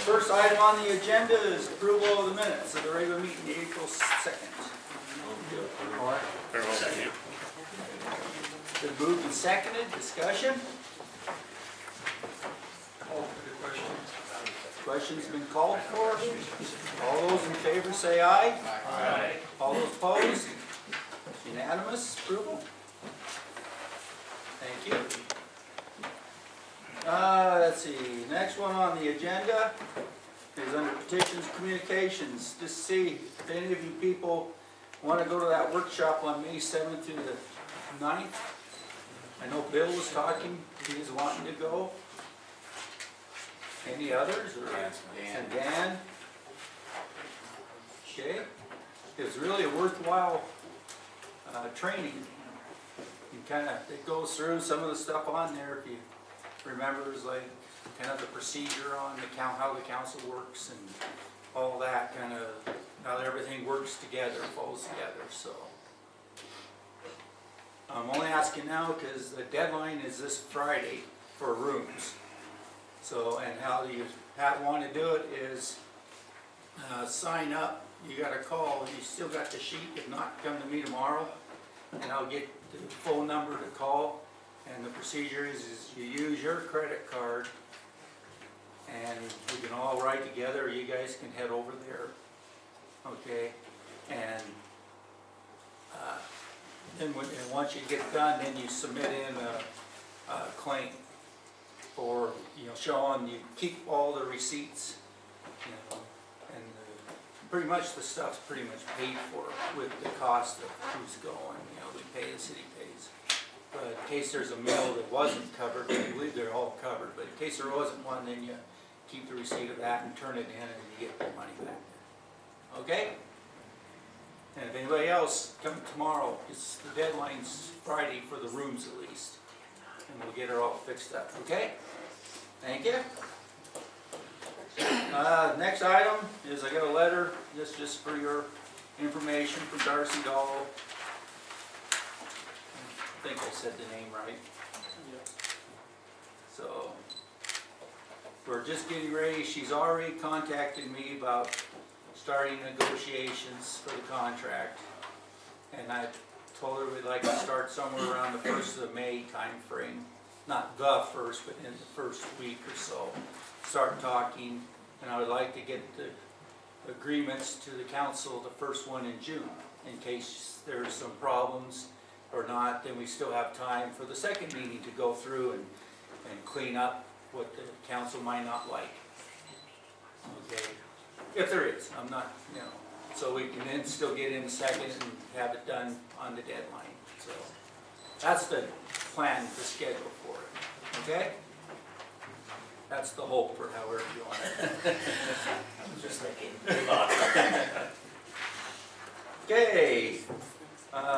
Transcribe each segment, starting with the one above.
First item on the agenda is approval of the minutes of the regular meeting, April 2nd. Very well, thank you. Been moved and seconded, discussion? Questions been called for? All those in favor say aye. Aye. All those opposed? Unanimous approval? Thank you. Let's see, next one on the agenda is under petitions, communications. Just see if any of you people want to go to that workshop on May 7th through the 9th. I know Bill was talking, he was wanting to go. Any others? Or and Dan? Okay. It's really a worthwhile training. You it goes through some of the stuff on there, if you remember, is like kind of the procedure on how the council works and all that, kind of how everything works together, falls together. So I'm only asking now because the deadline is this Friday for rooms. So, and how you want to do it is sign up. You got a call. You still got the sheet. If not, come to me tomorrow, and I'll get the phone number to call. And the procedure is you use your credit card, and we can all write together. You guys can head over there, okay? And then once you get done, then you submit in a claim for, showing you keep all the receipts, and pretty much the stuff's pretty much paid for with the cost of who's going. We pay, the city pays. But in case there's a meal that wasn't covered, I believe they're all covered, but in case there wasn't one, then you keep the receipt of that and turn it in, and you get your money back. Okay? And if anybody else, come tomorrow. The deadline's Friday for the rooms at least, and we'll get her all fixed up. Okay? Thank you. Next item is I got a letter, just for your information, from Darcy Dahl. I think I said the name right. So we're just getting ready. She's already contacted me about starting negotiations for the contract, and I told her we'd like to start somewhere around the 1st of May time frame. Not the first, but in the first week or so. Start talking, and I would like to get the agreements to the council, the first one in June, in case there's some problems or not. Then we still have time for the second meeting to go through and clean up what the council might not like. Okay, if there is, I'm not, so we can then still get in the second and have it done on the deadline. So that's the plan, the schedule for it. Okay? That's the hope, or however you want it. I'm just thinking. Okay.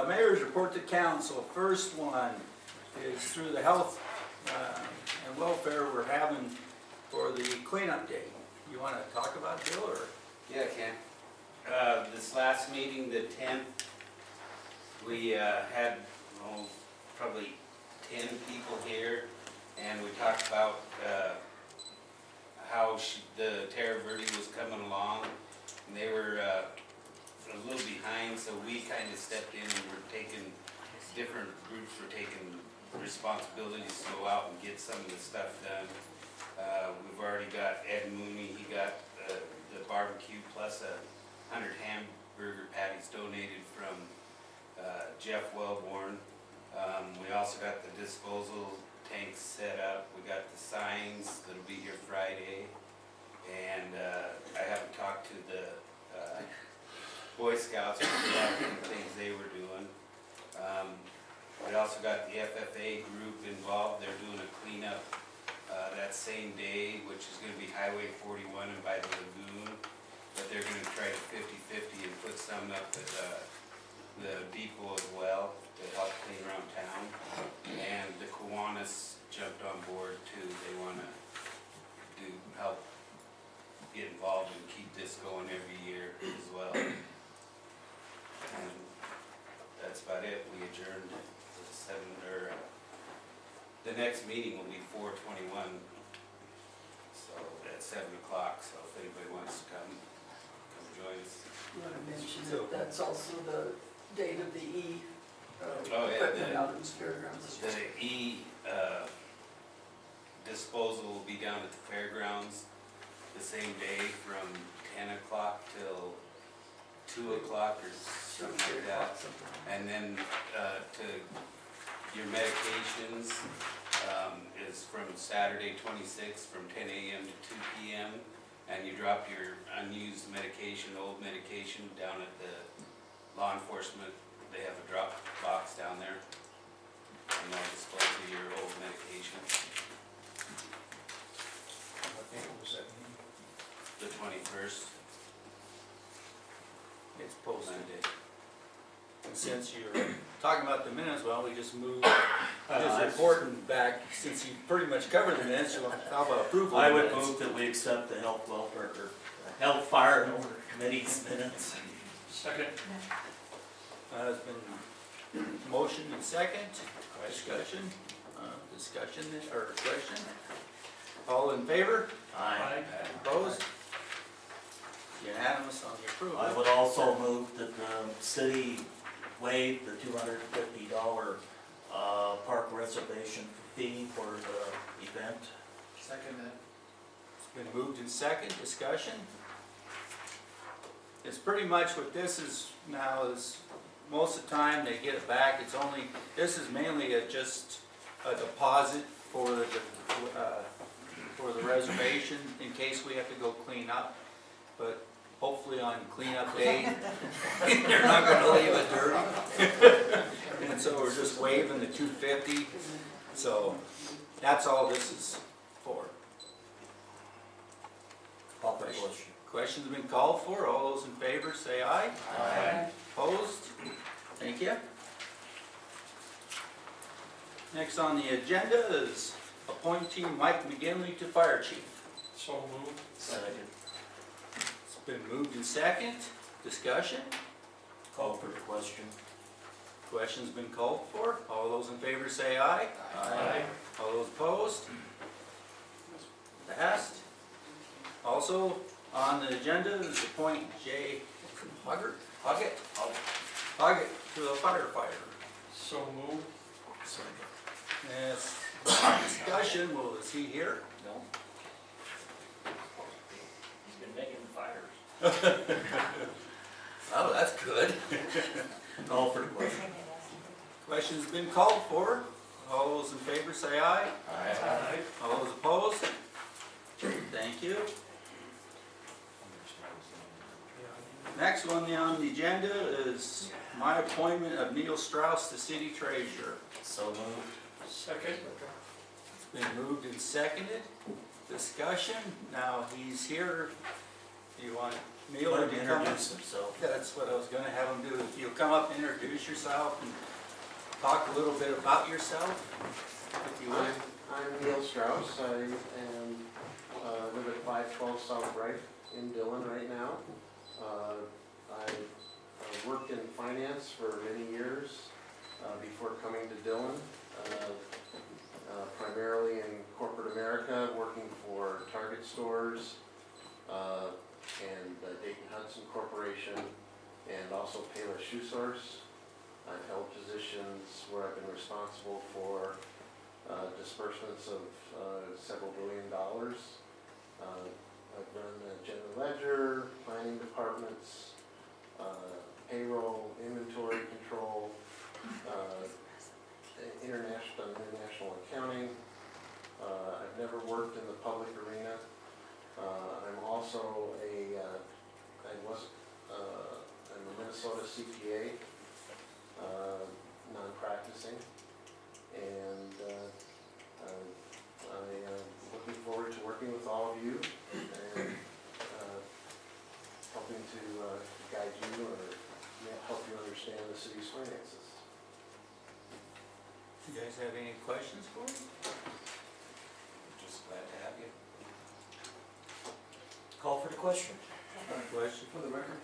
Mayor's report to council. First one is through the health and welfare we're having for the cleanup day. You want to talk about it, Bill, or? Yeah, I can. This last meeting, the 10th, we had probably 10 people here, and we talked about how the Terra Verde was coming along, and they were a little behind, so we kind of stepped in and we're taking, different groups were taking responsibilities to go out and get some of the stuff done. We've already got Ed Mooney, he got the barbecue plus 100 hamburger patties donated from Jeff Wellborn. We also got the disposal tanks set up. We got the signs that'll be here Friday. And I haven't talked to the Boy Scouts about the things they were doing. We also got the FFA group involved. They're doing a cleanup that same day, which is going to be Highway 41 and by the lagoon. But they're going to try to 50-50 and put some up at the depot as well to help clean around town. And the Kiwanis jumped on board too. They want to help get involved and keep this going every year as well. And that's about it. We adjourned to the next meeting will be 4/21. So at 7 o'clock, so if anybody wants to come join us. You want to mention So- that that's also the date of the Oh, yeah, equipment out in the fairgrounds. The disposal will be down at the fairgrounds the same day from 10 o'clock till 2 o'clock or something like that. And then to your medications is from Saturday 26th from 10 a.m. to 2 p.m. And you drop your unused medication, old medication down at the law enforcement. They have a drop box down there. And they'll dispose of your old medication. What day was that meeting? The 21st, It's posted. Monday. And since you're talking about the minutes, well, we just moved his report back, since you pretty much covered the minutes, so how about approval? I of would minutes? move that we accept the health, welfare, or health, fire, and order committee's minutes. Second. Has been motion and second, discussion, or question? All in favor? Aye. Opposed? Unanimous on the approval. I would also move that the city waive the $250 park reservation fee for the event. Second that. It's been moved in second, discussion. It's pretty much what this is now is, most of the time they get it back, it's only, this is mainly just a deposit for the reservation in case we have to go clean up. But hopefully on cleanup day, they're not gonna leave it dirty. And so we're just waiving the $250, so that's all this is for. Call for the question. Questions have been called for, all those in favor say aye. Aye. Opposed? Thank you. Next on the agenda is appointing Mike McGinley to fire chief. So moved. Second. It's been moved in second, discussion. Call for the question. Questions been called for, all those in favor say aye. Aye. All those opposed? Passed. Also on the agenda is appoint Jay Hoggett to a firefighter. So moved. Second. Yes, discussion, well, is he here? No. He's been making fires. Oh, that's good. Call for the question. Question's been called for, all those in favor say aye. Aye. All those opposed? Thank you. Next one on the agenda is my appointment of Neil Strauss to city treasurer. So moved. Second. It's been moved and seconded. Discussion, now he's here. Do you want Neil Let to him come up? introduce himself. That's what I was gonna have him do. If you'll come up and introduce yourself and talk a little bit about yourself, if you would. I'm Neil Strauss. I am, live at 512 South Wright in Dillon right now. I worked in finance for many years before coming to Dillon, primarily in corporate America, working for Target stores and Dayton Hudson Corporation, and also Paylor Shoe Source. I've held positions where I've been responsible for disbursements of several $1 billion. I've run the general ledger, planning departments, payroll, inventory control, international accounting. I've never worked in the public arena. I'm also I'm a Minnesota CPA, non-practicing, and I'm looking forward to working with all of you and helping to guide you or help you understand the city's finances. You guys have any questions for me? Just glad to have you. Call for the question. Question? For the record,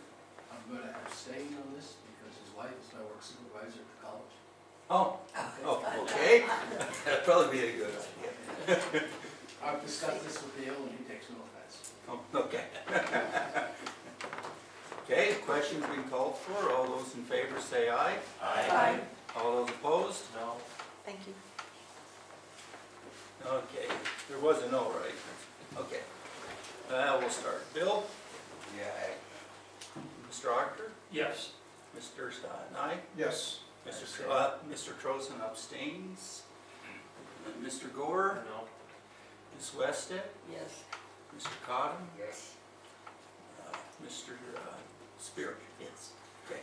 I'm going to abstain on this because his wife is my work supervisor at the college. Oh, okay. That'd probably be a good idea. I've discussed this with Dale and he takes no offense. Oh, okay. Okay, the question's been called for. All those in favor say aye. Aye. All those opposed? No. Thank you. Okay, there was a no, right? Okay. We'll start. Bill? Yeah, Mr. Octor? Yes. Mr. Stine, aye? Yes. Mr. Trozen abstains. And Mr. Gore? No. Ms. Wested? Yes. Mr. Cotton? Yes. Mr. Spear? Yes. Okay.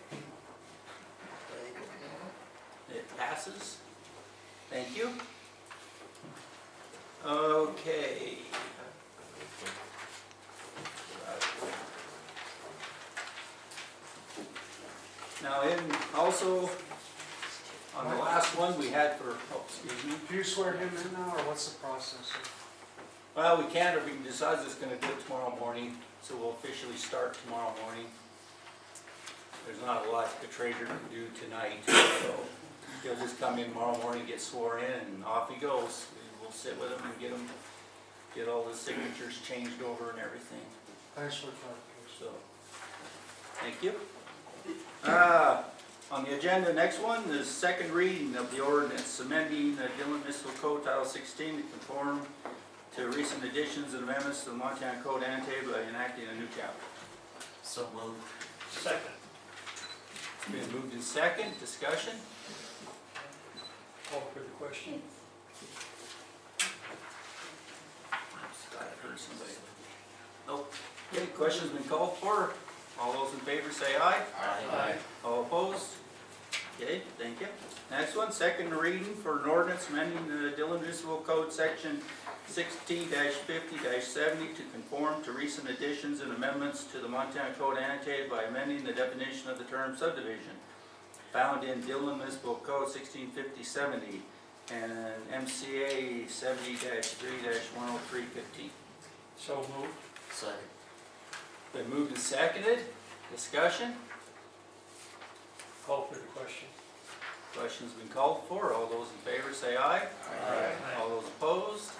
It passes. Thank you. Okay. Now, also, on the last one, we had for, excuse me. Do you swear him in now, or what's the process? Well, we can, or we can decide it's gonna do it tomorrow morning, so we'll officially start tomorrow morning. There's not a lot the treasurer can do tonight, so he'll just come in tomorrow morning, get sworn in, and off he goes. We'll sit with him and get all the signatures changed over and everything, Thanks for the clarification. so. Thank you. On the agenda, next one is second reading of the ordinance amending the Dillon Municipal Code Title 16 to conform to recent additions and amendments to the Montana Code annotated by enacting a new chapter. So moved. Second. It's been moved in second, discussion? Call for the question. I heard somebody. Nope. Okay, question's been called for. All those in favor say aye. Aye. All opposed? Okay, thank you. Next one, second reading for an ordinance amending the Dillon Municipal Code Section 16-50-70 to conform to recent additions and amendments to the Montana Code annotated by amending the definition of the term subdivision found in Dillon Municipal Code 1650-70 and MCA 70-3-10315. So moved. Second. Been moved and seconded. Discussion? Call for the question. Question's been called for. All those in favor say aye. All those opposed?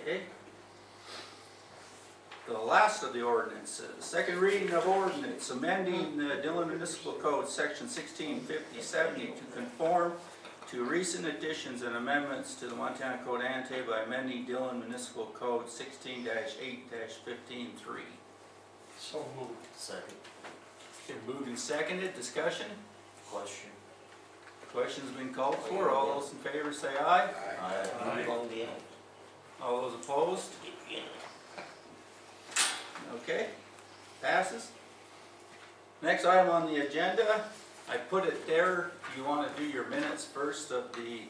Okay. The last of the ordinances, second reading of ordinance amending the Dillon Municipal Code, Section 1650-70 to conform to recent additions and amendments to the Montana Code annotated by amending Dillon Municipal Code 16-8-15-3. So moved. Second. Been moved and seconded. Discussion? Question. Question's been called for. All those in favor say aye. Aye. All those opposed? Okay, passes. Next item on the agenda, I put it there. You want to do your minutes first of the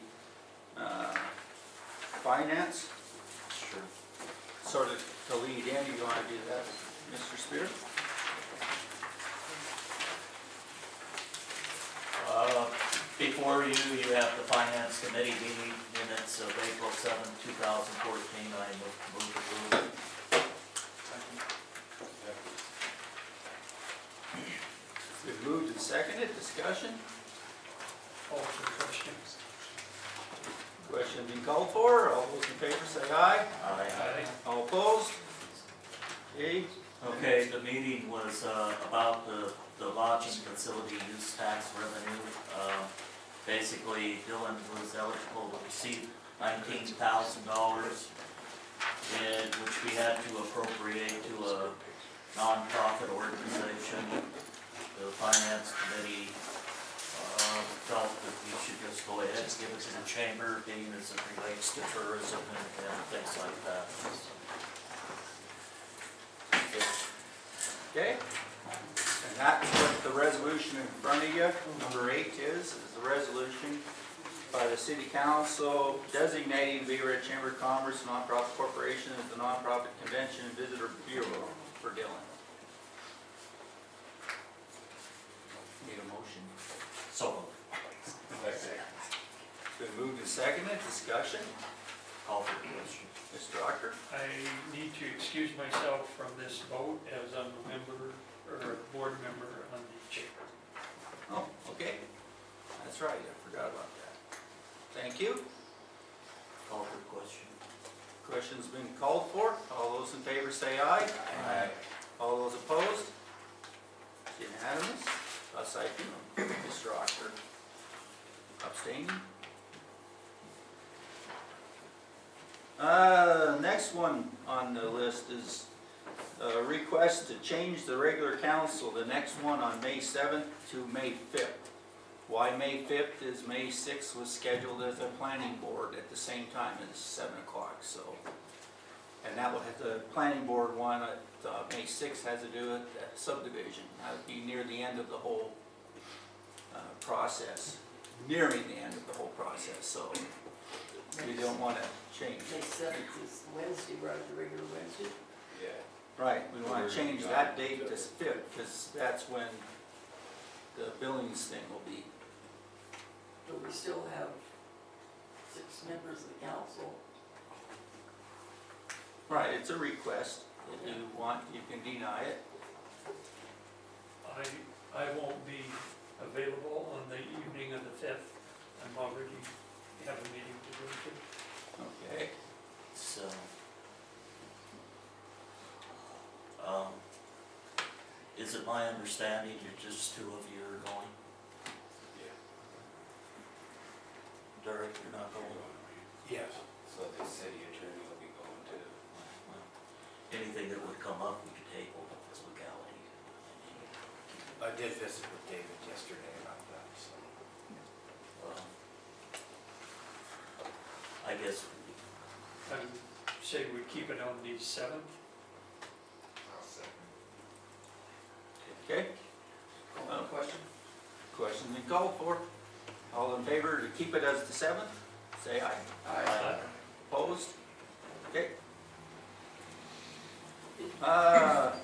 finance, Sure. sort of to lead in. You want to do that, Mr. Spear? Before you have the finance committee meeting minutes of April 7, 2014. I move approval. It's been moved and seconded. Discussion? Call for the question. Question being called for. All those in favor say aye. Aye. All opposed? Okay. Okay, the meeting was about the lodging facility use tax revenue. Basically, Dillon was eligible to receive $19,000, which we had to appropriate to a nonprofit organization. The finance committee felt that we should just go ahead and give it to the chamber, being as it relates to tourism and things like that. Okay, and that's what the resolution in front of you, number 8 is the resolution by the city council designating Beaver Red Chamber of Commerce Nonprofit Corporation as the nonprofit convention and visitor bureau for Dillon. Need a motion? So, Been moved and seconded, discussion, call for the question. Mr. Ocker. I need to excuse myself from this vote as I'm a member, or a board member on the chamber. Oh, okay, that's right, I forgot about that. Thank you. Call for the question. Question's been called for. All those in favor say aye. Aye. All those opposed? It's unanimous. Aside from Mr. Ocker abstaining. Next one on the list is a request to change the regular council, the next one on May 7th to May 5th. Why May 5th is May 6th was scheduled as a planning board at the same time as 7 o'clock, so. And that will have the planning board one at May 6th has to do with that subdivision. That would be near the end of the whole process, nearing the end of the whole process, so we don't want to change. May 7th is Wednesday, right, the regular Wednesday? Yeah. Right, we want to change that date to 5th, because that's when the billings thing will be. But we still have 6 members of the council. Right, it's a request. If you want, you can deny it. I won't be available on the evening of the 5th. I'm already have a meeting to go to. Okay. So, is it my understanding you're just 2 of you are going? Yeah. Derek, you're not going? Yes. So the city attorney will be going to. Well, anything that would come up, we could table if it's legality. I did visit with David yesterday about that, so. I guess, I would say we keep it on the 7th. Okay, Call the question? question been called for. All in favor to keep it as the 7th, say aye. Aye. Opposed? Okay.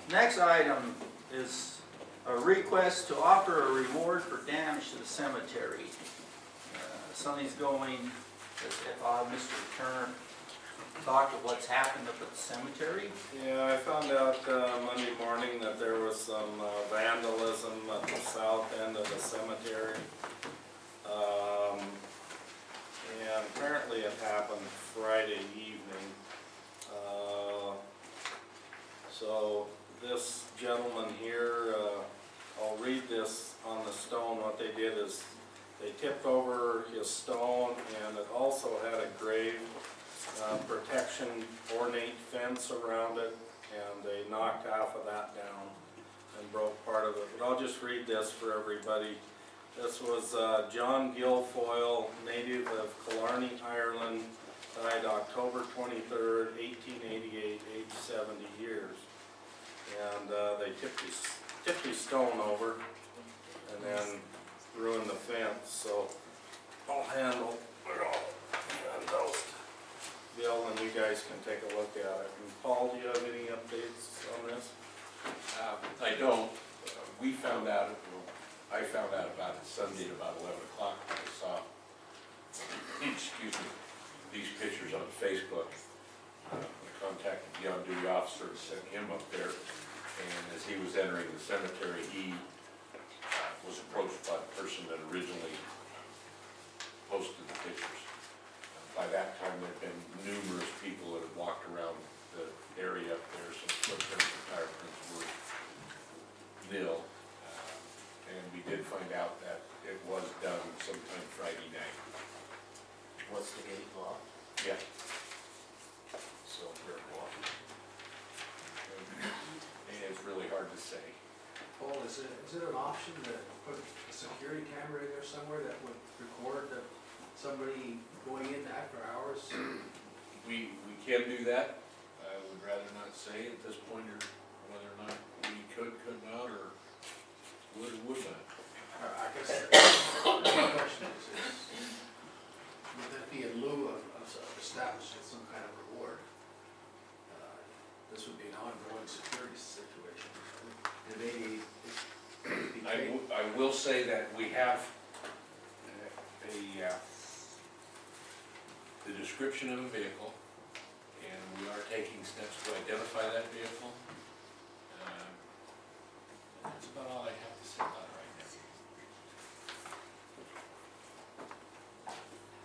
Next item is a request to offer a reward for damage to the cemetery. Somebody's going, if Mr. Turner talk of what's happened up at the cemetery. Yeah, I found out Monday morning that there was some vandalism at the south end of the cemetery. And apparently it happened Friday evening. So this gentleman here, I'll read this on the stone. What they did is they tipped over his stone, and it also had a grave protection ornate fence around it, and they knocked half of that down and broke part of it. But I'll just read this for everybody. This was John Guilfoyle, native of Killarney, Ireland, died October 23rd, 1888, age 70 years. And they tipped his stone over and then ruined the fence, so I'll handle those. Bill, and you guys can take a look at it. And Paul, do you have any updates on this? I don't. I found out about it Sunday at about 11 o'clock when I saw, excuse me, these pictures on Facebook. I contacted the on-duty officer and sent him up there, and as he was entering the cemetery, he was approached by the person that originally posted the pictures. By that time, there had been numerous people that had walked around the area up there, so footprints and tire prints were nil. And we did find out that it was done sometime Friday night. what's the gate locked? Yeah. So we're walking. And it's really hard to say. Paul, is it an option to put a security camera in there somewhere that would record somebody going in after hours? We can do that. I would rather not say at this point or whether or not we could not, or would not. I guess the question is, would that be in lieu of establishing some kind of reward? This would be an ongoing security situation. And maybe I will say that we have the description of a vehicle, and we are taking steps to identify that vehicle. And that's about all I have to say about it right now.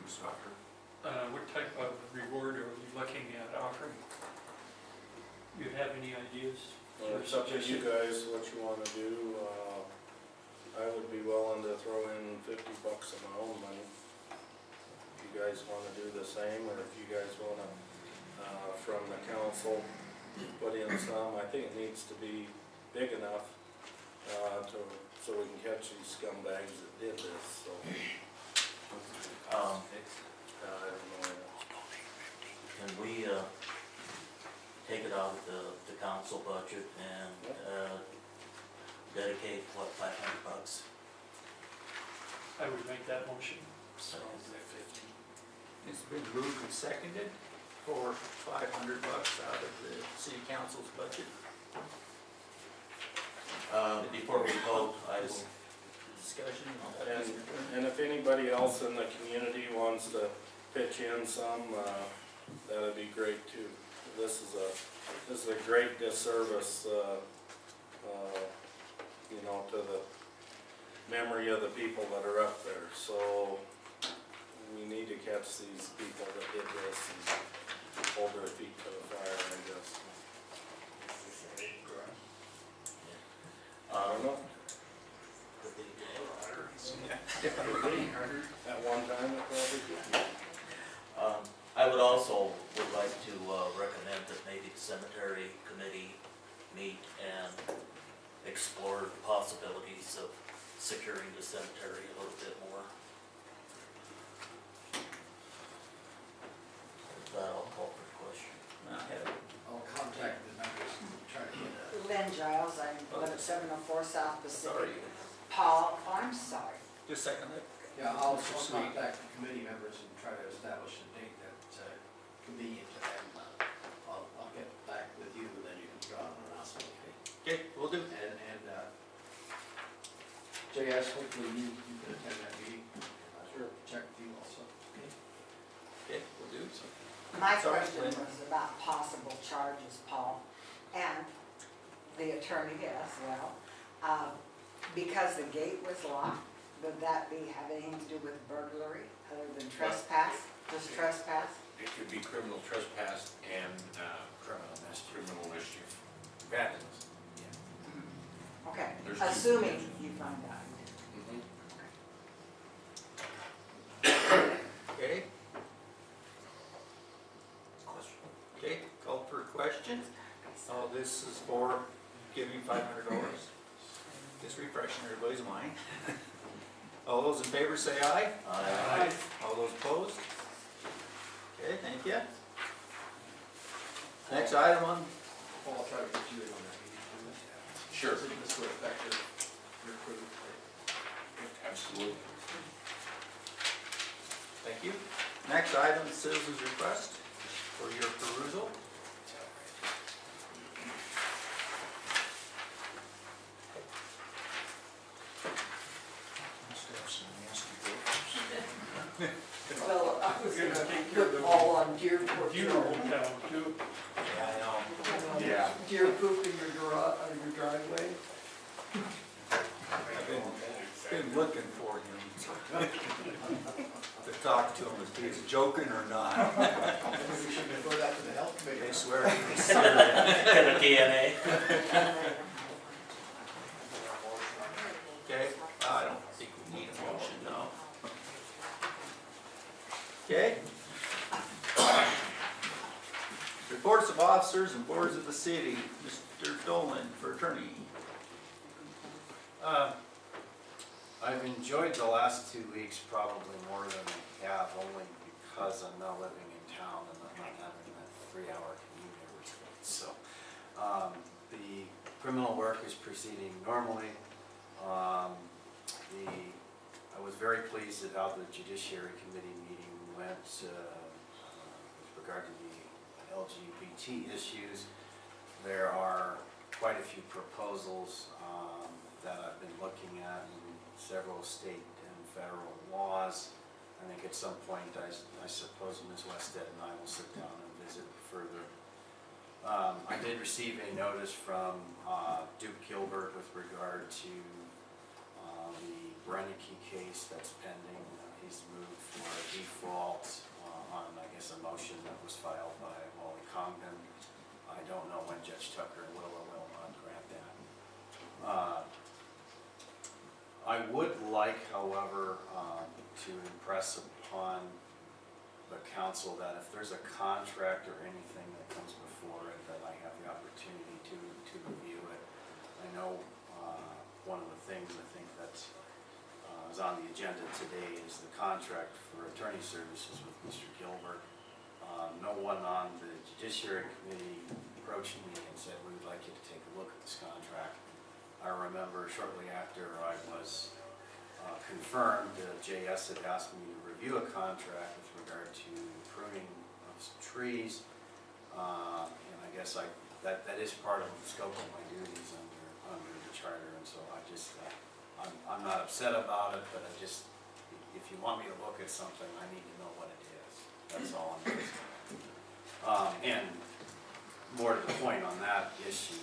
Mr. Ocker? What type of reward are we looking at offering? you have any ideas? Well, it's up to you guys what you wanna do. I would be willing to throw in $50 of my own money. If you guys wanna do the same, or if you guys wanna, from the council, put in some. I think it needs to be big enough, so we can catch these scumbags that did this, so. I don't know. Can we, take it out of the council budget and, dedicate, what, $500? I would make that motion. So, It's been moved and seconded for $500 out of the city council's budget. before we vote, I will, Discussion. And if anybody else in the community wants to pitch in some, that'd be great too. This is a great disservice, you know, to the memory of the people that are up there. So we need to catch these people that did this and hold their feet to the fire, I guess. I don't know. At one time, it probably did. I would also would like to recommend that maybe the cemetery committee meet and explore the possibilities of securing the cemetery a little bit more. With that, I'll call for the question. I'll contact the members and try to get a. Lynn Giles, I live at 704 South Sorry, Pacific. Paul, I'm sorry. just a second. Yeah, I'll contact the committee members and try to establish a date that's convenient to them. I'll get back with you, and then you can draw an announcement, okay? Okay, we'll do. And JS, hopefully you can attend that meeting. Sure. Check with you also, okay? Okay, we'll do. My Sorry, question Lynn. was about possible charges, Paul, and the attorney as well. Because the gate was locked, would that have anything to do with burglary other than trespass? Just trespass? It could be criminal trespass and, criminal mischief. Vandalism. Okay, There's two assuming provisions. you find out. Okay? Okay, call for a question. All this is for giving $500. Just refreshing everybody's mind. All those in favor say aye. Aye. All those opposed? Okay, thank you. Next item on, Paul, I'll try to get you in on that meeting, too. Sure. So this will affect your crew. Absolutely. thank you. Next item, citizens request for your perusal. Well, I was gonna put Paul on deer poop. You were in town too. Yeah, I know. Yeah. Deer poop in your driveway. I've been looking for him to talk to him, if he's joking or not. Maybe we should refer that to the health committee. They swear he's Get a DNA. okay. I don't think we need a motion, no. Okay. Reports of officers and boards of the city, Mr. Dillon for attorney. I've enjoyed the last 2 weeks probably more than I have, only because I'm now living in town and I'm not having that 3-hour commute every day. So, the criminal work is proceeding normally. I was very pleased at how the Judiciary Committee meeting went with regard to the LGBT issues. There are quite a few proposals that I've been looking at in several state and federal laws. I think at some point, I suppose Ms. Wested and I will sit down and visit further. I did receive a notice from Duke Gilbert with regard to the Brennicky case that's pending. He's moved for a default on, I guess, a motion that was filed by Wally Congdon. I don't know when Judge Judge Tucker will or will not grant that. I would like, however, to impress upon the council that if there's a contract or anything that comes before it, that I have the opportunity to review it. I know one of the things I think that is on the agenda today is the contract for attorney services with Mr. Gilbert. No one on the Judiciary Committee approached me and said, we would like you to take a look at this contract. I remember shortly after I was confirmed, JS had asked me to review a contract with regard to pruning of some trees. And I guess that is part of the scope of my duties under the charter, and so I just, I'm not upset about it, but I just, if you want me to look at something, I need to know what it is. That's all I'm saying. And more to the point on that issue,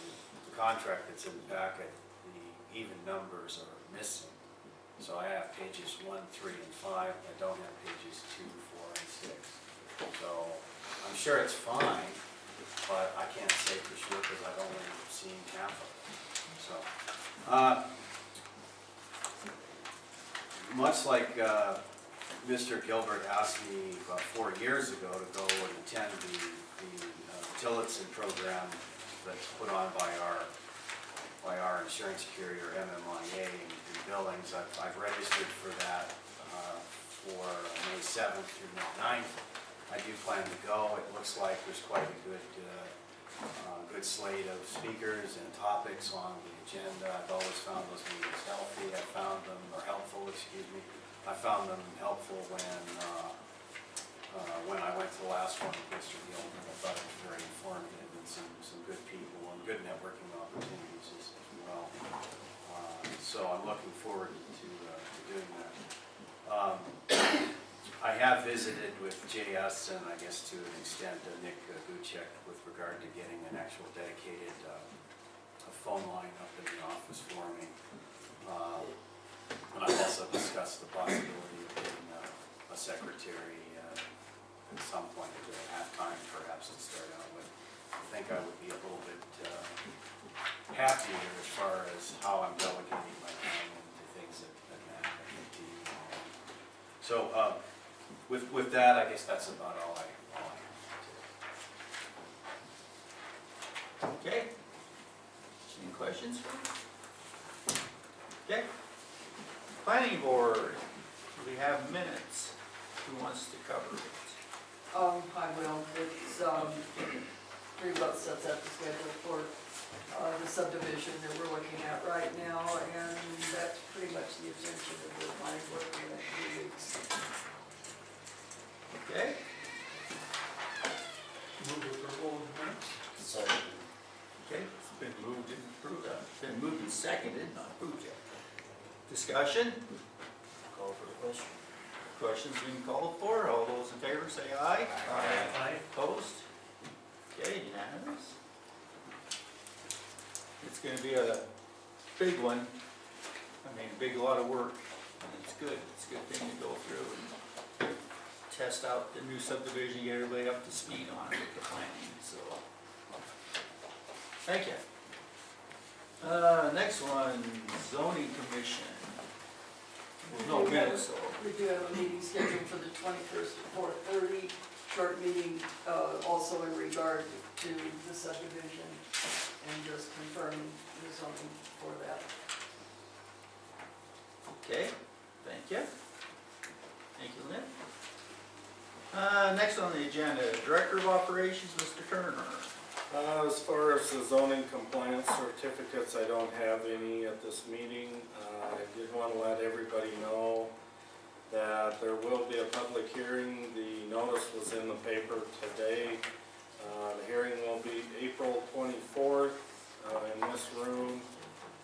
the contract that's in the packet, the even numbers are missing. So I have pages 1, 3, and 5. I don't have pages 2, 4, and 6. So I'm sure it's fine, but I can't say for sure because I've only seen half of it. So, much like Mr. Gilbert asked me about 4 years ago to go and attend the Tillotson program that's put on by our insurance carrier, MMIA, in Billings. I've registered for that for May 7th through May 9th. I do plan to go. It looks like there's quite a good slate of speakers and topics on the agenda. I've always found those meetings healthy. I found them, or helpful, excuse me. I found them helpful when I went to the last one with Mr. Dillon. I thought it was very informative and some good people and good networking opportunities as well. So I'm looking forward to doing that. I have visited with JS and I guess to an extent Nick Gucek with regard to getting an actual dedicated a phone line up in the office for me. And I've also discussed the possibility of getting a secretary at some point at halftime perhaps to start out with. I think I would be a little bit happier as far as how I'm delegating my time into things that matter, I think, to you. So with that, I guess that's about all I have to. Okay. Any questions? Okay. Planning board, we have minutes. Who wants to cover it? I will, it's, pretty much sets out the schedule for, the subdivision that we're looking at right now, and that's pretty much the intention of the planning board for the next 2 weeks. Okay. Move approval of the minutes. Okay, it's been moved and approved, been moved and seconded, not approved yet. Discussion? Call for the question. Questions being called for, all those in favor say aye. Aye. Opposed? Okay, unanimous. It's gonna be a big one, I mean, a big lot of work, and it's good, it's a good thing to go through and test out the new subdivision, get everybody up to speed on it with the planning, so. Thank you. Next one, zoning commission. No minutes, so. We do have a meeting scheduled for the 21st at 4:30, short meeting, also in regard to the subdivision, and just confirming the zoning for that. Okay, thank you. Thank you, Lynn. Next on the agenda, Director of Operations, Mr. Turner. As far as the zoning compliance certificates, I don't have any at this meeting. I did want to let everybody know that there will be a public hearing. The notice was in the paper today. The hearing will be April 24th in this room,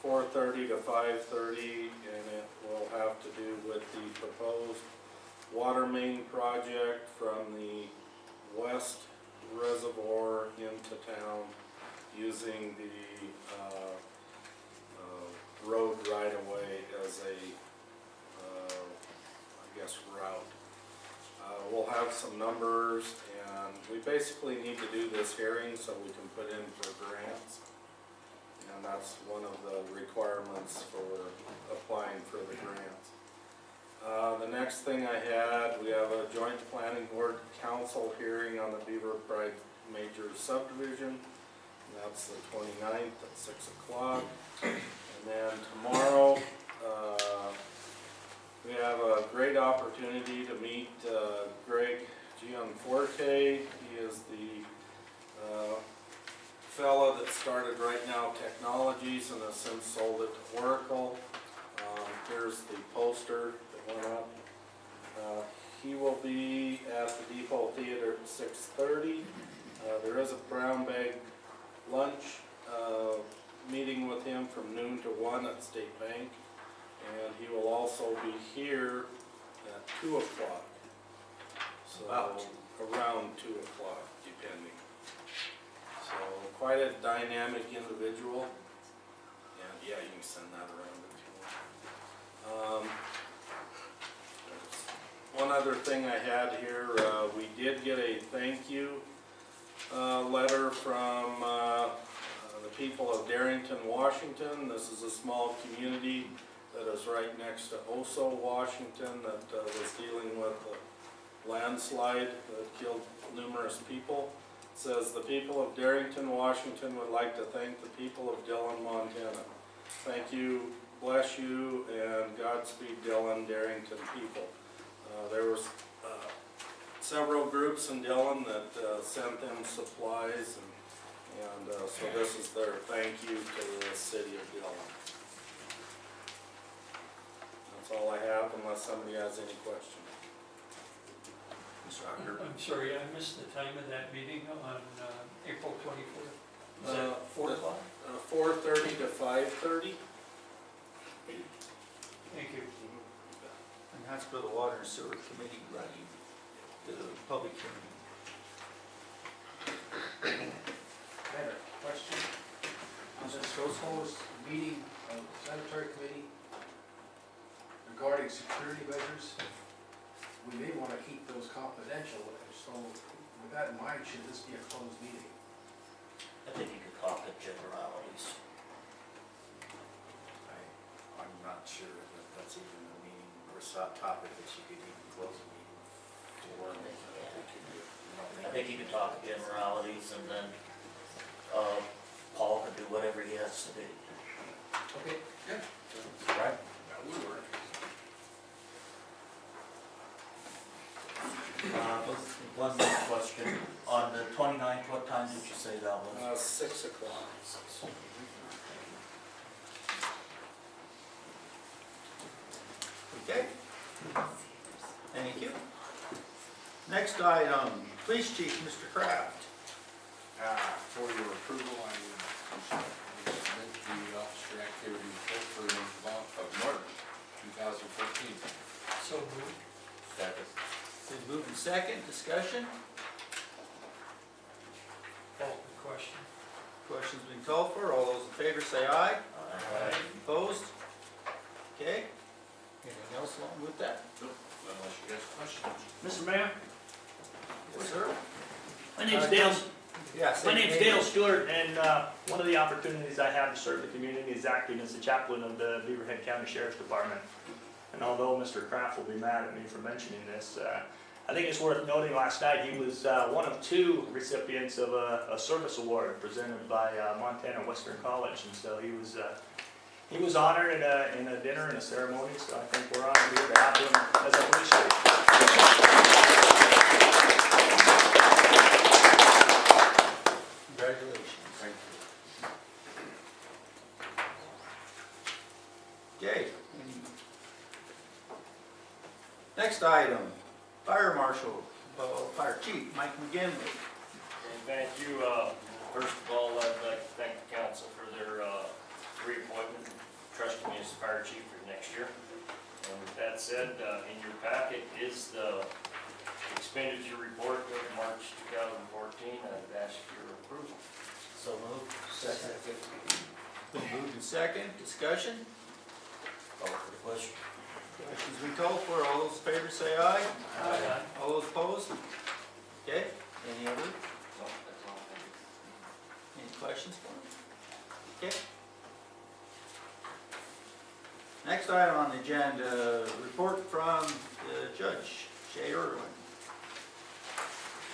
4:30 to 5:30, and it will have to do with the proposed water main project from the west reservoir into town using the road right away as a I guess route. We'll have some numbers, and we basically need to do this hearing so we can put in for grants. And that's one of the requirements for applying for the grants. The next thing I had, we have a joint planning board council hearing on the Beaver Pride major subdivision. And that's the 29th at 6 o'clock. And then tomorrow, we have a great opportunity to meet Greg Gianforte. He is the fella that started Right Now Technologies and has since sold it to Oracle. Here's the poster that went up. He will be at the Depot Theater at 6:30. There is a brown bag lunch meeting with him from noon to 1 at State Bank. And he will also be here at 2 o'clock. So around 2 o'clock, depending. So quite a dynamic individual. And yeah, you can send that around if you want. One other thing I had here, we did get a thank you letter from the people of Darrington, Washington. This is a small community that is right next to Oso, Washington, that was dealing with the landslide that killed numerous people. It says, the people of Darrington, Washington would like to thank the people of Dillon, Montana. Thank you, bless you, and Godspeed Dillon, Darrington people. There was several groups in Dillon that sent them supplies, and so this is their thank you to the city of Dillon. That's all I have, unless somebody has any questions. Mr. Rocker? I'm sorry, I missed the time of that meeting on April 24th. Is Uh, that 4 o'clock? 4:30 to 5:30. Thank you. And that's for the Water and Sewer Committee running the public hearing. I have a question. On this proposed meeting of the sanitary committee regarding security measures, we may want to keep those confidential. So with that in mind, should this be a closed meeting? I think you could talk in generalities. I'm not sure that that's even a meeting or a topic that you could even close a meeting for. I think you could talk in generalities, and then Paul can do whatever he has to do. Okay, good. Right? That would work. One more question. On the 29th, what time did you say that was? 6 o'clock. Okay? Thank you. Next item, Police Chief, Mr. Kraft. For your approval, I would submit the officer activity report for the month of March 2014. So moved. Second. Been moved and second, discussion. Call the question. Question's been called for, all those in favor say aye. Aye. Opposed? Okay. Anything else along with that? Unless you guys have questions. Mr. Mayor, Yes, sir. my name's Dale. Yes. My name's Dale Stewart, and one of the opportunities I have to serve the community is acting as the chaplain of the Beaverhead County Sheriff's Department. And although Mr. Kraft will be mad at me for mentioning this, I think it's worth noting last night he was one of 2 recipients of a service award presented by Montana Western College, and so he was honored in a dinner and a ceremony. So I think we're honored here to have him as a police chief. Congratulations. Thank you. Okay. Next item, Fire Marshal, Fire Chief Mike McGinley. And thank you. First of all, I'd like to thank the council for their reappointment, trusting me as the fire chief for next year. And with that said, in your packet is the expenditure report of March 2014. I'd ask for your approval. So moved. Second. Been moved and second, discussion. Call for the question. Questions been called for, all those in favor say aye. Aye. All those opposed? Okay, any other, So, that's all, thank you. any questions for me? Okay. Next item on the agenda, report from the judge, Shay Irwin.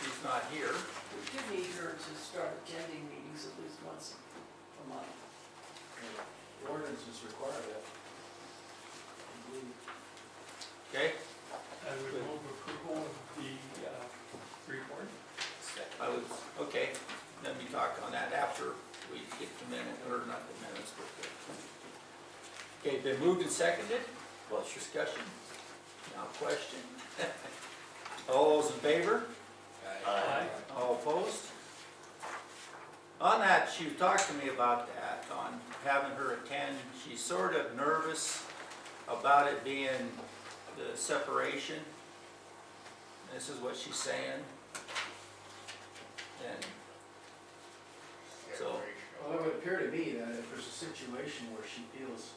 She's not here. We do need her to start attending meetings at least once a month. The ordinances require that. I believe. Okay, I would move approval of the report. I was, okay, let me talk on that after we get the minute, or not the minutes, but the. Okay, been moved and seconded, what's discussion? Now question. All those in favor? Aye. All opposed? On that, she talked to me about that, on having her attend. She's sort of nervous about it being the separation. This is what she's saying. And so, Well, it would appear to me that if there's a situation where she feels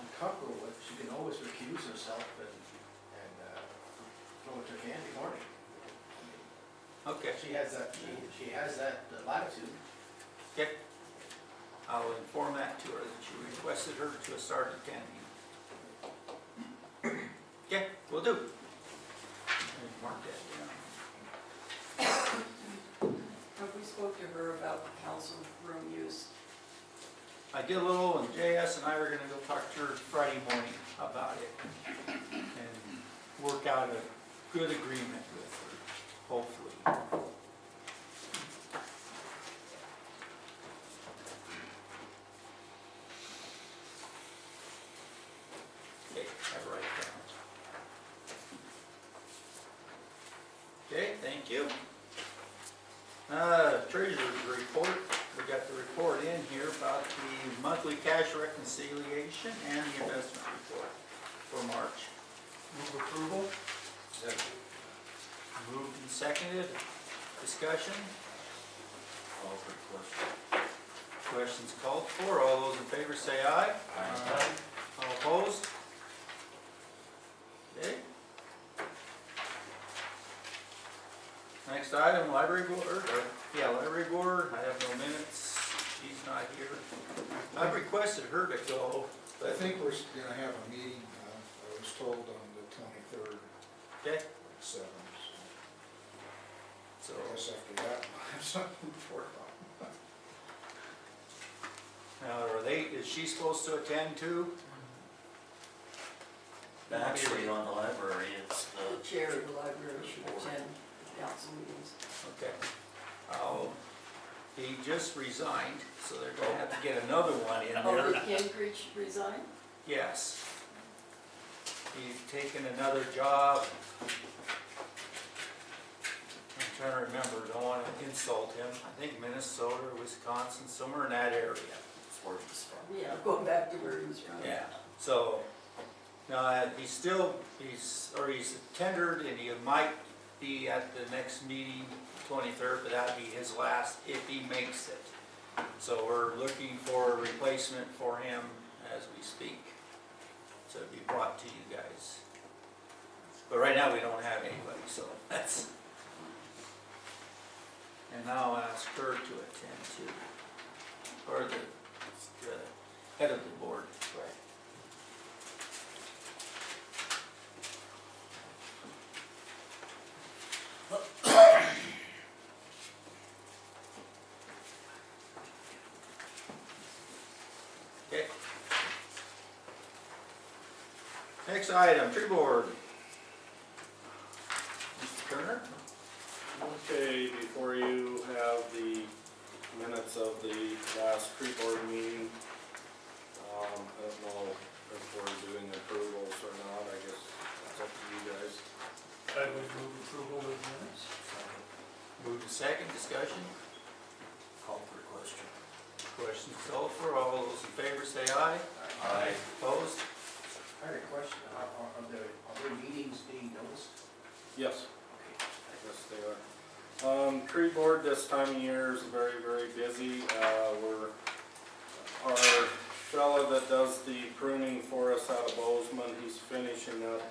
uncomfortable with, she can always recuse herself and throw it to Candy Morning. okay, She has that, she has that latitude. okay. I'll inform that to her, that you requested her to start attending. Okay, will do. Mark that down. Have we spoke to her about the council room use? I did a little, and JS and I are gonna go talk to her Friday morning about it and work out a good agreement with her, hopefully. Okay, have it right down. Okay, thank you. Treasurer's report, we got the report in here about the monthly cash reconciliation and the investment report for March. Move approval. Moved and seconded, discussion, Call for question. questions called for, all those in favor say aye. Aye. All opposed? Okay. Next item, library board, library board, I have no minutes, she's not here. I've requested her to go, I but, think we're gonna have a meeting, I was told on the 23rd okay, at 7, so, so I guess after that, we'll have something to report on. now, is she supposed to attend too? Actually, on the library, it's The chair of the library should attend council meetings. Okay. He just resigned, so they're gonna have to get another one in Oh, there. did Gingrich resign? Yes. He's taken another job. I'm trying to remember, don't wanna insult him. I think Minnesota or Wisconsin, somewhere in that area. Yeah, going back to where he was from. Yeah, so, now, he's tendered and he might be at the next meeting, 23rd, but that'd be his last if he makes it. So we're looking for a replacement for him as we speak. So it'll be brought to you guys. But right now, we don't have anybody, so that's. And now I'll ask her to attend too, or the head of the board. Right. Okay. Next item, tree board. Mr. Turner? Okay, before you have the minutes of the last tree board meeting, I don't know if we're doing approvals or not, I guess it's up to you guys. I would move approval of minutes. Move to second, discussion. called for a question. Questions called for, all those in favor say aye. Aye. Opposed? I had a question, are there meetings being noticed? Yes. Yes, they are. Tree board this time of year is very, very busy. Our fella that does the pruning for us out of Bozeman, he's finishing up,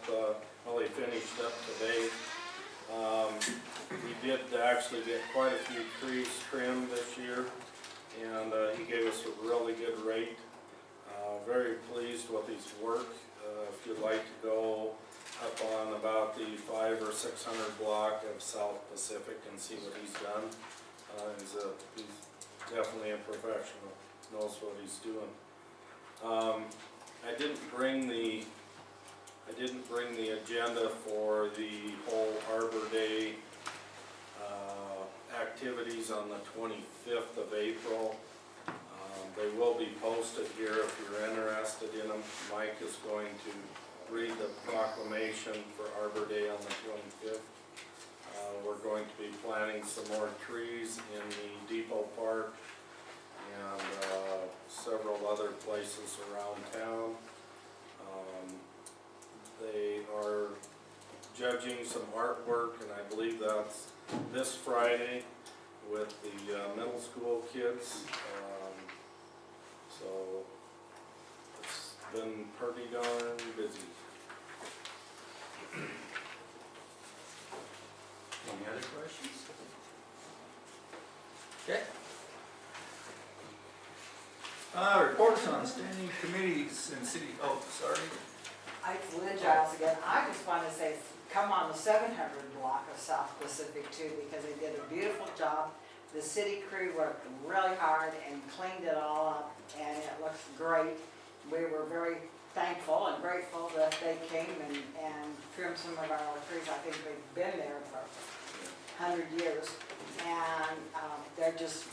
well, he finished up today. We did actually get quite a few trees trimmed this year, and he gave us a really good rate. Very pleased with his work. If you'd like to go up on about the 500 or 600 block of South Pacific and see what he's done, he's definitely a professional, knows what he's doing. I didn't bring the agenda for the whole Arbor Day activities on the 25th of April. They will be posted here if you're interested in them. Mike is going to read the proclamation for Arbor Day on the 25th. We're going to be planting some more trees in the Depot Park and several other places around town. They are judging some artwork, and I believe that's this Friday with the middle school kids. So it's been pretty darn busy. Any other questions? Okay. Reports on standing committees and city, oh, sorry. It's Lynn Giles again. I just want to say, come on the 700 block of South Pacific too, because they did a beautiful job. The city crew worked really hard and cleaned it all up, and it looks great. We were very thankful and grateful that they came and trimmed some of our trees. I think they've been there for 100 years, and they're just,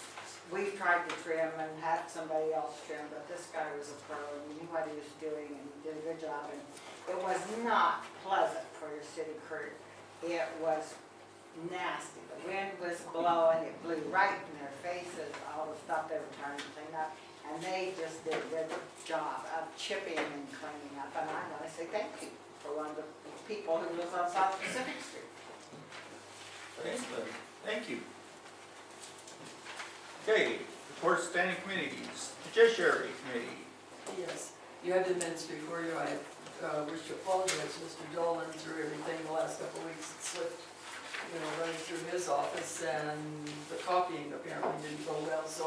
we've tried to trim and had somebody else trim, but this guy was a pro and he knew what he was doing and he did a good job. And it was not pleasant for your city crew. It was nasty. The wind was blowing, it blew right in their faces, all the stuff they were trying to clean up. And they just did a good job of chipping and cleaning up. And I want to say thank you for one of the people who lives on South Pacific Street. Thanks, Lynn. Thank you. Okay, reports standing committees, Judiciary Committee. Yes, you have the minutes before you. I wish to apologize to Mr. Dillon through everything the last couple of weeks. It slipped, running through his office, and the copying apparently didn't go well. So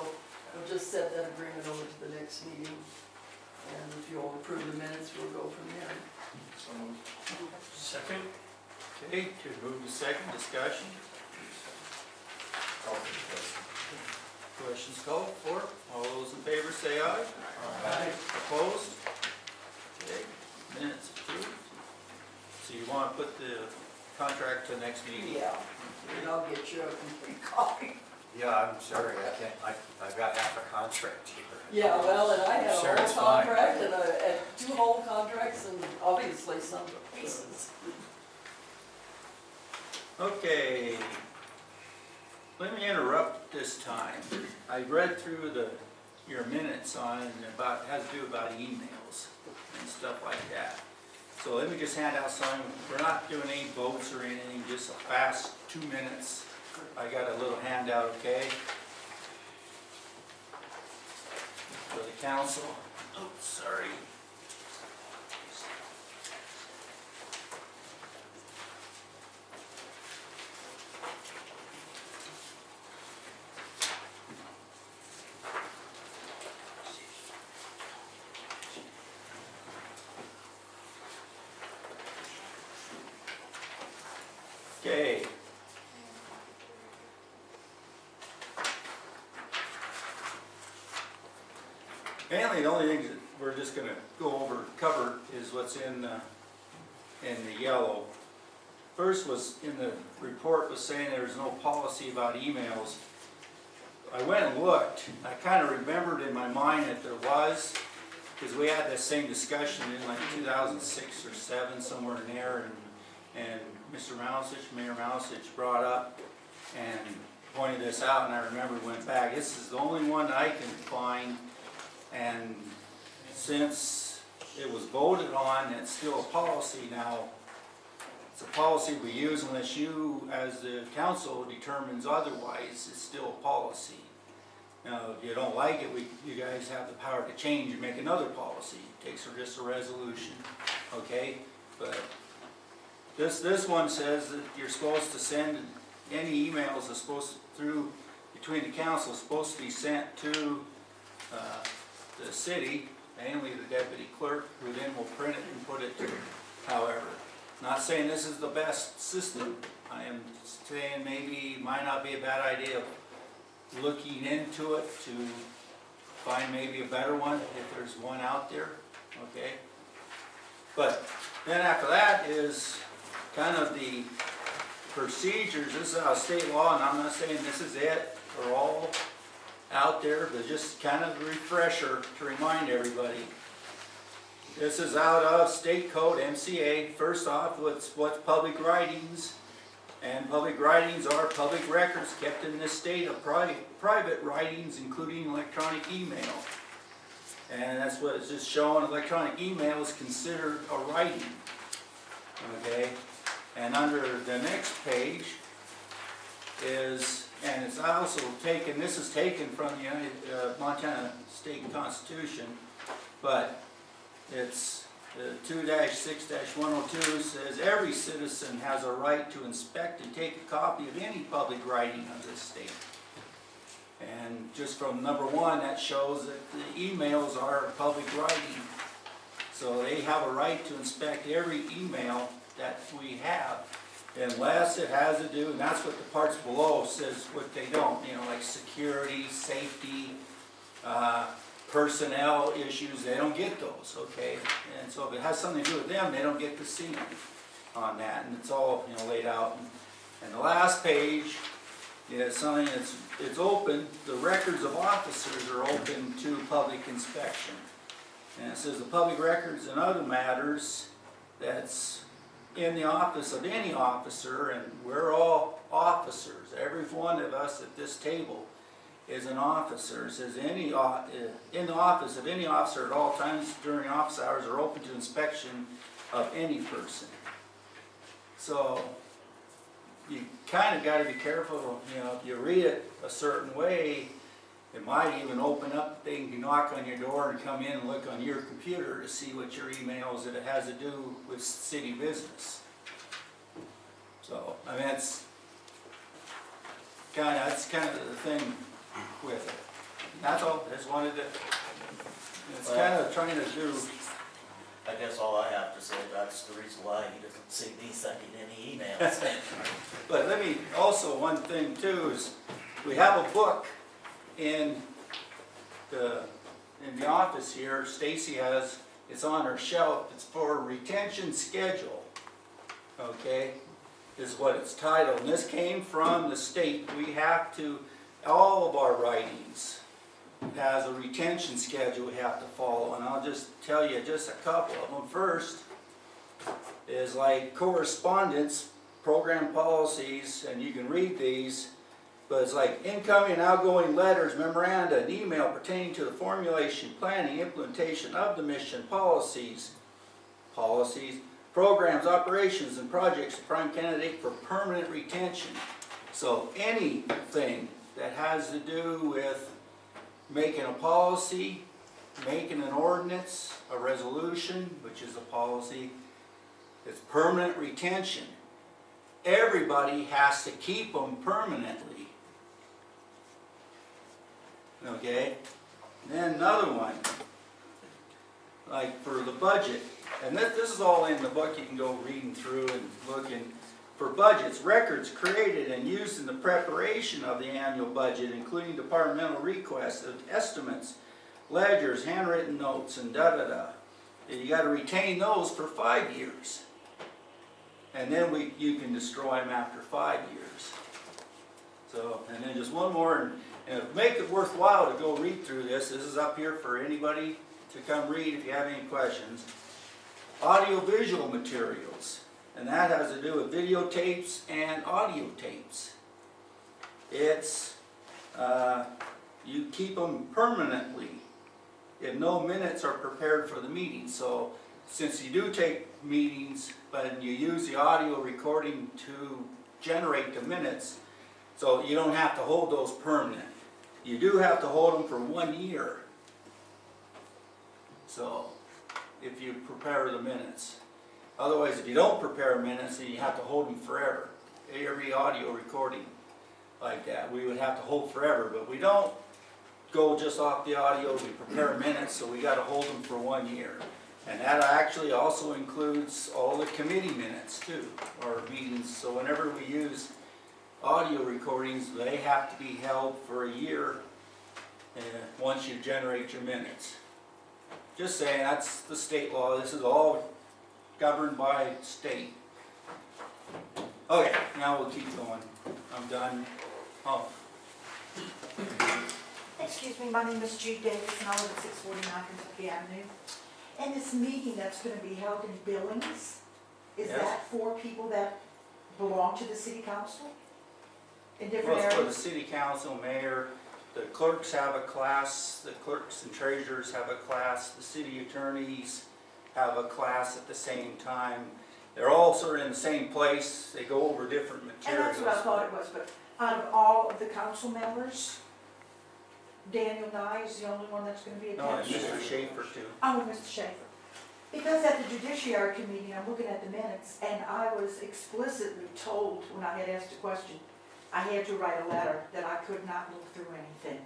we'll just set that agreement over to the next meeting. And if you'll approve the minutes, we'll go from there. Second? Okay, to move to second, discussion. Questions called for? All those in favor say aye. Aye. Opposed? Okay, minutes approved. So you want to put the contract to the next meeting? Yeah, and I'll get you a complete copy. Yeah, I'm sorry, I can't, I've got half a contract here. Yeah, well, and I had Sure, a it's whole fine. contract and two whole contracts and obviously some pieces. Okay, let me interrupt this time. I read through your minutes on about, has to do about emails and stuff like that. So let me just hand out some, we're not doing any votes or anything, just a fast 2 minutes. I got a little handout, okay? For the council. Oops, sorry. Okay. Mainly, the only things that we're just gonna go over, cover, is what's in the yellow. First was, in the report was saying there's no policy about emails. I went and looked, I kinda remembered in my mind that there was, because we had this same discussion in like 2006 or 7, somewhere in there, and Mr. Mausich, Mayor Mausich brought up and pointed this out, and I remember went back, this is the only one I can find, and since it was voted on, it's still a policy now. It's a policy we use unless you, as the council, determines otherwise, it's still a policy. Now, if you don't like it, you guys have the power to change and make another policy. It takes just a resolution, okay? But this one says that you're supposed to send, any emails are supposed to, through, between the council, is supposed to be sent to the city, mainly the deputy clerk, who then will print it and put it to, however. Not saying this is the best system. I am saying maybe it might not be a bad idea of looking into it to find maybe a better one, if there's one out there, okay? But then after that is kind of the procedures. This is our state law, and I'm not saying this is it for all out there, but just kind of a refresher to remind everybody. This is out of State Code, MCA. First off, what's public writings? And public writings are public records kept in this state of private writings, including electronic email. And that's what it's just showing. Electronic email is considered a writing. Okay? And under the next page is, and it's also taken, this is taken from the Montana State Constitution, but it's 2-6-102 says every citizen has a right to inspect and take a copy of any public writing of this state. And just from number 1, that shows that the emails are public writing. So they have a right to inspect every email that we have, unless it has to do, and that's what the parts below says what they don't, you know, like security, safety, personnel issues, they don't get those, okay? And so if it has something to do with them, they don't get to see them on that, and it's all, you know, laid out. And the last page is something it's open, the records of officers are open to public inspection. And it says the public records and other matters that's in the office of any officer, and we're all officers, every one of us at this table is an officer. It says any in the office of any officer at all times during office hours are open to inspection of any person. So you kind of got to be careful, you know, if you read it a certain way, it might even open up, they can knock on your door and come in and look on your computer to see what your emails that it has to do with city business. So, I mean, that's kind of the thing with it. That's all, I just wanted to, it's kind of trying to do. I guess all I have to say, that's the reason why he doesn't see me sending any emails. But let me, also one thing too is, we have a book in the office here, Stacy has, it's on her shelf, it's for retention schedule, okay, is what it's titled. And this came from the state. We have to, all of our writings has a retention schedule we have to follow, and I'll just tell you just a couple of them. First is like correspondence, program policies, and you can read these, but it's like incoming and outgoing letters, memoranda, and email pertaining to the formulation, planning, implementation of the mission, policies, programs, operations, and projects, prime candidate for permanent retention. So anything that has to do with making a policy, making an ordinance, a resolution, which is a policy, it's permanent retention. Everybody has to keep them permanently. Okay? And then another one, like for the budget, and this is all in the book, you can go reading through and looking. For budgets, records created and used in the preparation of the annual budget, including departmental requests, estimates, ledgers, handwritten notes, and da-da-da. You got to retain those for 5 years. And then you can destroy them after 5 years. So, and then just one more, and to make it worthwhile to go read through this is up here for anybody to come read if you have any questions. Audiovisual materials. And that has to do with videotapes and audio tapes. It's, you keep them permanently if no minutes are prepared for the meeting. So since you do take meetings, but you use the audio recording to generate the minutes, so you don't have to hold those permanent. You do have to hold them for 1 year. So, if you prepare the minutes. Otherwise, if you don't prepare minutes, then you have to hold them forever. Every audio recording like that, we would have to hold forever, but we don't go just off the audio, we prepare minutes, so we gotta hold them for 1 year. And that actually also includes all the committee minutes too, or meetings, so whenever we use audio recordings, they have to be held for a year once you generate your minutes. Just saying, that's the state law, this is all governed by state. Okay, now we'll keep going. I'm done. Oh, Excuse me, my name is Jude Davis, and I live at 649 Kentucky Avenue. And this meeting that's going to be held in Billings, is Yes. that for people that belong to the city council in different well, it's for the areas? city council, mayor, the clerks have a class, the clerks and treasurers have a class, the city attorneys have a class at the same time. They're all sort of in the same place, they go over different And materials. that's what I thought it was, but out of all of the council members, Daniel Nye is the only one that's going to be No, and attending. Mr. Schaefer too. Oh, and Mr. Schaefer. Because at the Judiciary Committee, I'm looking at the minutes, and I was explicitly told when I had asked a question, I had to write a letter that I could not look through anything.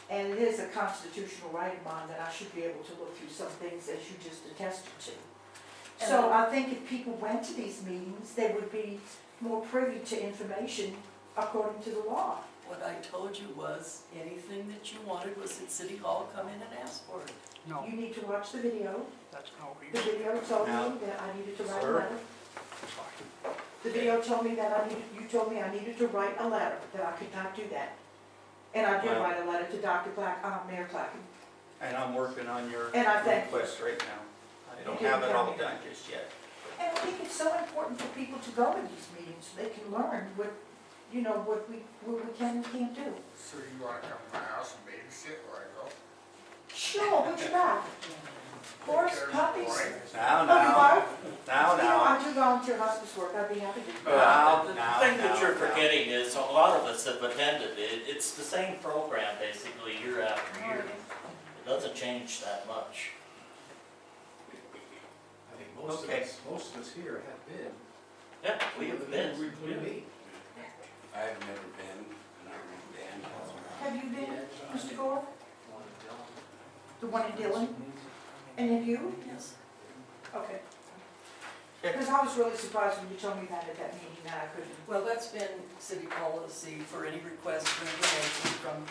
And it is a constitutional right of mine that I should be able to look through some things as you just attested to. So I think if people went to these meetings, they would be more privy to information according to the law. What I told you was, anything that you wanted was at City Hall, come in and ask for it. No, You need to watch the video. that's not what The video told me Now, that I needed to write a sir? letter. The video told me that you told me I needed to write a letter, that I could not do that. And I did Well- write a letter to Mayor Clacken. And I'm working on your And I thank you. request right now. I don't You didn't have it tell all me. done just yet. And I think it's so important for people to go to these meetings, so they can learn what, you know, what we can and can't do. So you wanna come to my house and babysit where I go? Sure, what you got? Horse, puppies? Now, Oh, you now, are? now, You know, now. I do volunteer hospice work, I'd be happy to. Now, The now, thing that now, you're now. forgetting is, a lot of us have attended it, it's the same program basically year after year. It doesn't change that much. I think most Okay. most of us here have been. Yeah, we have been. We meet. I've never been, and I remember Dan tells me. Have you been, Mr. Gore? The one in Dillon? And have you? Yes. Okay. Because I was really surprised when you told me that at that meeting, that I couldn't. Well, that's been city policy for any request for information from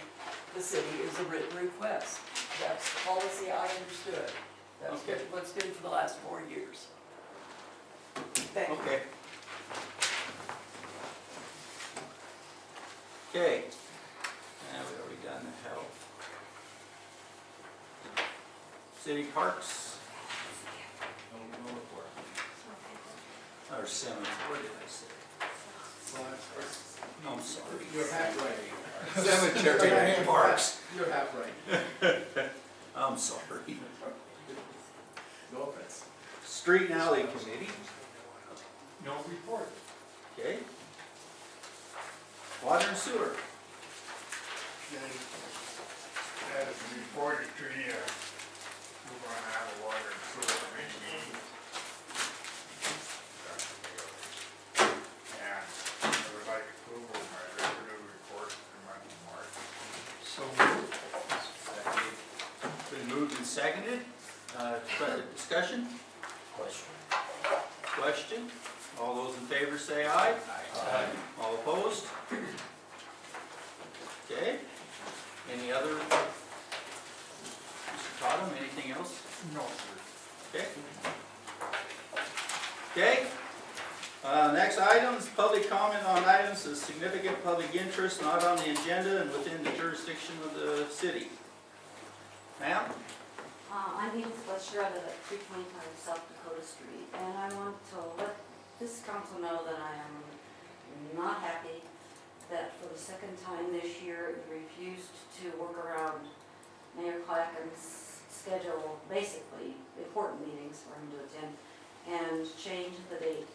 the city is a written request. That's the policy I understood. That's Okay. what's been for the last 4 years. Thank you. Okay. Okay. Now we already done the health. City parks, or cemetery, what did I say? No, I'm sorry. You're half right. Cemetery and parks. You're half right. I'm sorry. No offense. Street and alley committee, no report. okay. Water and sewer. As reported to you, we're gonna have a water and sewer meeting. And I would like approval of my revenue report for the month of March. So moved. Been moved and seconded. Further discussion? Question? All those in favor say aye. Aye. All opposed? Okay. Any other? Mr. Totem, anything else? No, sir. Okay. Okay. Next items, public comment on items of significant public interest not on the agenda and within the jurisdiction of the city. Ma'am? I'm Edith Fletcher, I live at 325 South Dakota Street, and I want to let this council know that I am not happy that for the second time this year, you refused to work around Mayor Clacken's schedule, basically important meetings for him to attend, and change the date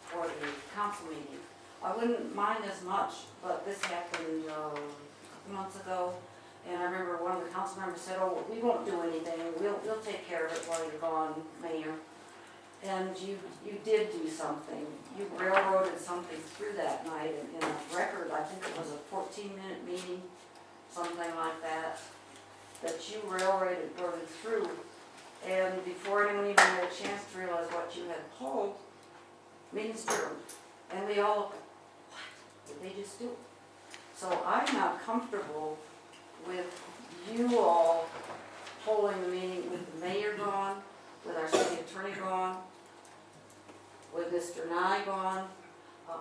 for the council meeting. I wouldn't mind as much, but this happened a months ago, and I remember one of the council members said, oh, we won't do anything, we'll take care of it while you're gone, Mayor. And you did do something. You railroaded something through that night in a record, I think it was a 14-minute meeting, something like that, that you railroaded through. And before anyone even had a chance to realize what you had pulled, meeting's adjourned. And we all look, what did they just do? So I'm not comfortable with you all holding the meeting with the mayor gone, with our city attorney gone, with Mr. Nye gone.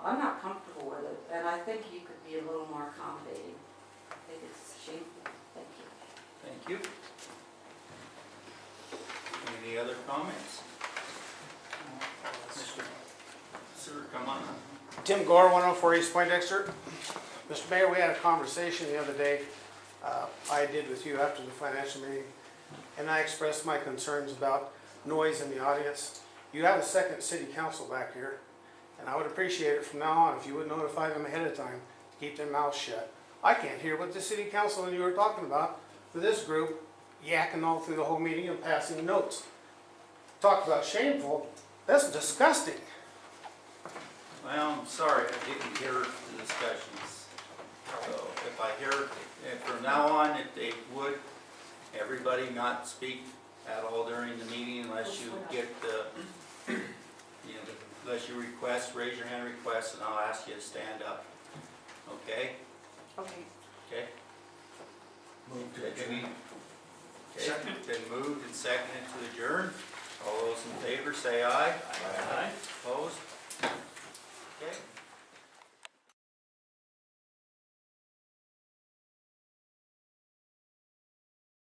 I'm not comfortable with it, and I think you could be a little more accommodating. I think it's shameful. Thank you. Thank you. Any other comments? Mr. Sir, come on. Tim Gore, 104 East Poindexter. Mr. Mayor, we had a conversation the other day, I did with you after the financial meeting, and I expressed my concerns about noise in the audience. You have a second city council back here, and I would appreciate it from now on if you would notify them ahead of time to keep their mouths shut. I can't hear what the city council and you were talking about for this group yakking all through the whole meeting and passing notes. Talk about shameful, that's disgusting. Well, I'm sorry, I didn't hear the discussions. So if I hear, and from now on, if they would, everybody not speak at all during the meeting unless you get the, unless you request, raise your hand request, and I'll ask you to stand up. Okay? Okay. Okay? Move to Okay, adjourn. okay, been moved and seconded to adjourn. All those in favor say aye. Aye. Opposed?